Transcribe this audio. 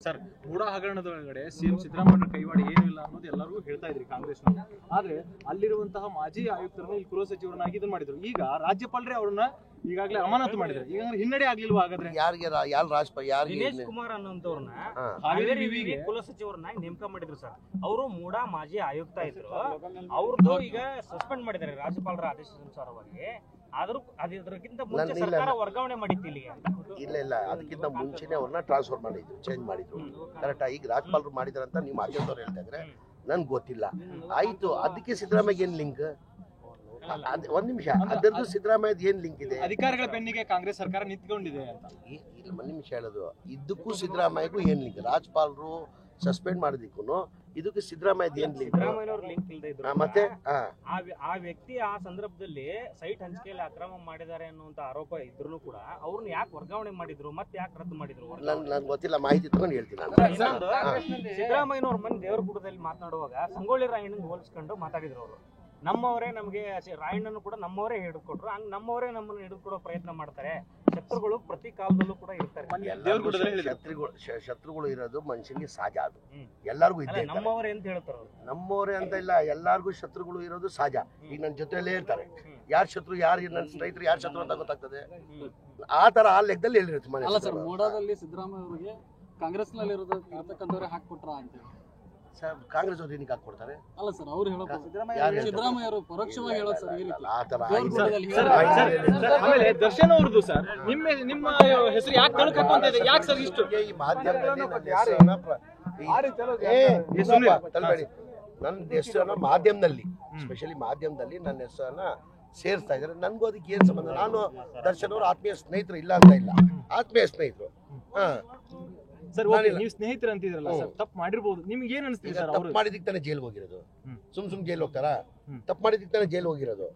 Sir, ಮೂಡ ಹಗರಣದ ಒಳಗಡೆ CM Siddaramaiah ಕೈವಾಡ ಏನೂ ಇಲ್ಲ ಅನ್ನೋದು ಎಲ್ಲರೂ ಹೇಳ್ತಾ ಇದ್ರಿ ಕಾಂಗ್ರೆಸ್. ಆದ್ರೆ ಅಲ್ಲಿರುವಂತಹ ಮಾಜಿ ಆಯುಕ್ತರನ್ನ ಇಲ್ಲಿ ಗೃಹ ಸಚಿವರನ್ನಾಗಿ ಇದನ್ನ ಮಾಡಿದ್ರು. ಈಗ ರಾಜ್ಯಪಾಲರೇ ಅವ್ರನ್ನ ಈಗಾಗಲೇ ಅಮಾನತು ಮಾಡಿದ್ರು. ಈಗ ಹಿನ್ನಡೆ ಆಗ್ಲಿಲ್ವಾ? ಹಾಗಾದ್ರೆ ದಿನೇಶ್ ಕುಮಾರ್ ಅನ್ನೋಂತವ್ರನ್ನ ಹಾವೇರಿ ವಿವಿಗೆ ಕುಲ ಸಚಿವರನ್ನಾಗಿ ನೇಮಕ ಮಾಡಿದ್ರು ಸರ್. ಅವರು ಮೂಡ ಮಾಜಿ ಆಯುಕ್ತ ಇದ್ರು. ಅವ್ರದ್ದು ಈಗ ಸಸ್ಪೆಂಡ್ ಮಾಡಿದ್ದಾರೆ ರಾಜ್ಯಪಾಲರ ಆದೇಶಾನುಸಾರವಾಗಿ. ಆದ್ರೂ ಅದಕ್ಕಿಂತ ಮುಂಚೆ ಸರ್ಕಾರ ವರ್ಗಾವಣೆ ಮಾಡಿತ್ತು ಇಲ್ಲಿಗೆ. ಇಲ್ಲ ಅದಕ್ಕಿಂತ ಮುಂಚೆನೆ ಅವ್ರನ್ನ ಟ್ರಾನ್ಸ್ಫರ್ ಮಾಡಿದ್ರು, ಚೇಂಜ್ ಮಾಡಿದ್ರು. ಕರೆಕ್ಟಾ? ಈಗ ರಾಜ್ಯಪಾಲರು ಮಾಡಿದಾರಂತ ನೀವು ಮಾಧ್ಯಮದವ್ರು ಹೇಳ್ತಾ ಇದ್ರೆ ನನ್ಗೆ ಗೊತ್ತಿಲ್ಲ. ಆಯ್ತು, ಅದಕ್ಕೆ ಸಿದ್ದರಾಮಯ್ಯ ಏನ್ ಲಿಂಕ್? ಒಂದ್ ನಿಮಿಷ, ಅದರದ್ದು ಸಿದ್ದರಾಮಯ್ಯದ ಏನ್ ಲಿಂಕ್ ಇದೆ? ಅಧಿಕಾರಿಗಳ ಬೆನ್ನಿಗೆ ಕಾಂಗ್ರೆಸ್ ಸರ್ಕಾರ ನಿಂತ್ಕೊಂಡಿದೆ ಅಂತ. ಇಲ್ಲ, ಒಂದ್ ನಿಮಿಷ ಹೇಳೋದು, ಇದಕ್ಕೂ ಸಿದ್ದರಾಮಯ್ಯಗೂ ಏನ್ ಲಿಂಕ್? ರಾಜ್ಯಪಾಲರು ಸಸ್ಪೆಂಡ್ ಮಾಡಿದಕ್ಕೂ ಇದಕ್ಕೆ ಸಿದ್ದರಾಮಯ್ಯದ ಏನ್ ಲಿಂಕ್? ಸಿದ್ದರಾಮಯ್ಯನವ್ರ ಲಿಂಕ್ ಇಲ್ಲದೆ ಇದ್ರು ಮತ್ತೆ ಆ ವ್ಯಕ್ತಿ ಆ ಸಂದರ್ಭದಲ್ಲಿ ಸೈಟ್ ಹಂಚಿಕೆಯಲ್ಲಿ ಅಕ್ರಮ ಮಾಡಿದ್ದಾರೆ ಅನ್ನುವಂತ ಆರೋಪ ಇದ್ರು ಕೂಡ ಅವ್ರನ್ನ ಯಾಕೆ ವರ್ಗಾವಣೆ ಮಾಡಿದ್ರು, ಮತ್ತೆ ಯಾಕೆ ರದ್ದು ಮಾಡಿದ್ರು? ನನ್ಗೆ ಗೊತ್ತಿಲ್ಲ, ಮಾಹಿತಿ ತಗೊಂಡು ಹೇಳ್ತೀನಿ ನಾನು. ಸಿದ್ದರಾಮಯ್ಯನವ್ರ ಮನೆ ದೇವರಗುಡದಲ್ಲಿ ಮಾತನಾಡುವಾಗ ಸಂಗೊಳ್ಳಿ ರಾಯಣ್ಣನ ಹೋಲಿಸ್ಕೊಂಡು ಮಾತಾಡಿದ್ರು ಅವರು. ನಮ್ಮವರೇ ನಮಗೆ ರಾಯಣ್ಣನು ಕೂಡ ನಮ್ಮವರೇ ಹಿಡಿದುಕೊಟ್ರು, ಹಂಗ ನಮ್ಮವರೇ ನಮ್ಮನ್ನು ಹಿಡಿದುಕೊಡೋ ಪ್ರಯತ್ನ ಮಾಡ್ತಾರೆ. ಶತ್ರುಗಳು ಪ್ರತಿ ಕಾಲದಲ್ಲೂ ಕೂಡ ಇರ್ತಾರೆ. ಶತ್ರುಗಳು ಇರೋದು ಮನುಷ್ಯನಿಗೆ ಸಹಜ, ಅದು ಎಲ್ಲರಿಗೂ ಇದ್ದೇ. ನಮ್ಮವರೇ ಅಂತ ಹೇಳ್ತಾರ, ನಮ್ಮವರೇ ಅಂತ ಇಲ್ಲ, ಎಲ್ಲಾರ್ಗು ಶತ್ರುಗಳು ಇರೋದು ಸಹಜ. ಈಗ ನನ್ನ ಜೊತೆಯಲ್ಲೇ ಇರ್ತಾರೆ, ಯಾರ್ ಶತ್ರು ಯಾರು, ನನ್ನ ಸ್ನೇಹಿತರು ಯಾರು ಶತ್ರು ಅಂತ ಗೊತ್ತಾಗ್ತದೆ. ಆ ತರ ಆ ಲೆಕ್ಕದಲ್ಲಿ ಹೇಳಿರುತ್ತೆ ಮನೆ. ಅಲ್ಲ ಸರ್, ಮೂಡಾದಲ್ಲಿ ಸಿದ್ದರಾಮಯ್ಯ ಅವರಿಗೆ ಕಾಂಗ್ರೆಸ್ ನಲ್ಲಿ ಇರತಕ್ಕಂಥವ್ರೆ ಹಾಕ್ಕೊಟ್ರ ಅಂತ ಕಾಂಗ್ರೆಸ್ ಅವ್ರು ಏನಕ್ಕೆ ಹಾಕೊಡ್ತಾರೆ? ಅಲ್ಲ ಸರ್, ಅವ್ರು ಹೇಳೋದು ಸಿದ್ದರಾಮಯ್ಯ ಅವರು ಪರೋಕ್ಷವಾಗಿ ಹೇಳೋದು ಸರ್. ಈ ರೀತಿ ಆ ತರ ಆಮೇಲೆ ದರ್ಶನ್ ಅವ್ರದ್ದು ಸರ್, ನಿಮ್ಮ ಹೆಸರು ಯಾಕೆ ಕಳ್ಕೊ ಅಂತ ಇದೆ? ಯಾಕೆ ಸರ್ ಇಷ್ಟು ಈ ಮಾಧ್ಯಮದಲ್ಲಿ ನನ್ನ ಹೆಸರನ್ನ ಮಾಧ್ಯಮದಲ್ಲಿ, ಸ್ಪೆಷಲಿ ಮಾಧ್ಯಮದಲ್ಲಿ ನನ್ನ ಹೆಸರನ್ನ ಸೇರಿಸ್ತಾ ಇದ್ದಾರೆ. ನನ್ಗೂ ಅದಕ್ಕೆ ಏನ್ ಸಂಬಂಧ? ನಾನು ದರ್ಶನ್ ಅವರು ಆತ್ಮೀಯ ಸ್ನೇಹಿತರು, ಇಲ್ಲ ಅಂತ ಇಲ್ಲ, ಆತ್ಮೀಯ ಸ್ನೇಹಿತರು. ಸರ್, ನೀವು ಸ್ನೇಹಿತರು ಅಂತಿದ್ರಲ್ಲ ಸರ್, ತಪ್ಪು ಮಾಡಿರ್ಬೋದು. ನಿಮ್ಗೆ ಏನ್ ಅನಿಸ್ತಿದೆ ಸರ್? ತಪ್ಪು ಮಾಡಿದಕ್ಕೆ ತಾನೇ ಜೈಲ್ಗೆ ಹೋಗಿರೋದು? ಸುಮ್ ಜೈಲ್ ಹೋಗ್ತಾರಾ? ತಪ್ಪು ಮಾಡಿದಕ್ಕೆ ತಾನೇ ಜೈಲ್ ಹೋಗಿರೋದು.